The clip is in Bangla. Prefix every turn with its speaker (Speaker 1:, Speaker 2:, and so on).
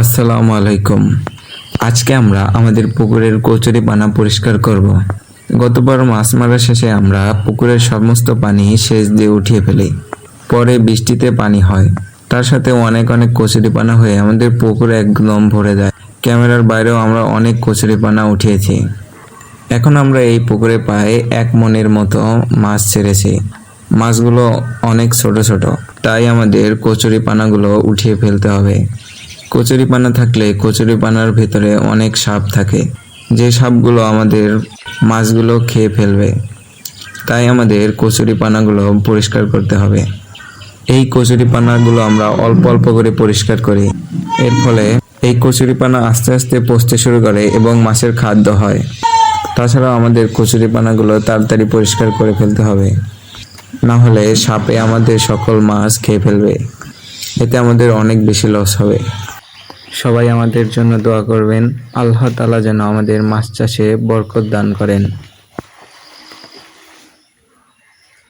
Speaker 1: আসসালামু আলাইকুম। আজকে আমরা আমাদের পুকুরের কচুরিপানা পরিষ্কার করব। গতবার মাছ মারা শেষে আমরা পুকুরের সমস্ত পানি সেচ দিয়ে উঠিয়ে ফেলি। পরে বৃষ্টিতে পানি হয়, তার সাথে অনেক অনেক কচুরিপানা হয়ে আমাদের পুকুর একদম ভরে যায়। ক্যামেরার বাইরেও আমরা অনেক কচুরিপানা উঠিয়েছি। এখন আমরা এই পুকুরে প্রায় 1 মণের মতো মাছ ছেড়েছি। মাছগুলো অনেক ছোট ছোট, তাই আমাদের কচুরিপানাগুলো উঠিয়ে ফেলতে হবে। কচুরিপানা থাকলে কচুরিপানার ভিতরে অনেক সাপ থাকে, যে সাপগুলো আমাদের মাছগুলো খেয়ে ফেলবে। তাই আমাদের কচুরিপানাগুলো পরিষ্কার করতে হবে। এই কচুরিপানাগুলো আমরা অল্প অল্প করে পরিষ্কার করি। এর ফলে এই কচুরিপানা আস্তে আস্তে পচতে শুরু করে এবং মাছের খাদ্য হয়। তাছাড়াও আমাদের কচুরিপানাগুলো তাড়াতাড়ি পরিষ্কার করে ফেলতে হবে, না হলে সাপে আমাদের সকল মাছ খেয়ে ফেলবে। এতে আমাদের অনেক বেশি লস হবে। সবাই আমাদের জন্য দোয়া করবেন। আল্লাহ তাআলা যেন আমাদের মাছ চাষে বরকত দান করেন।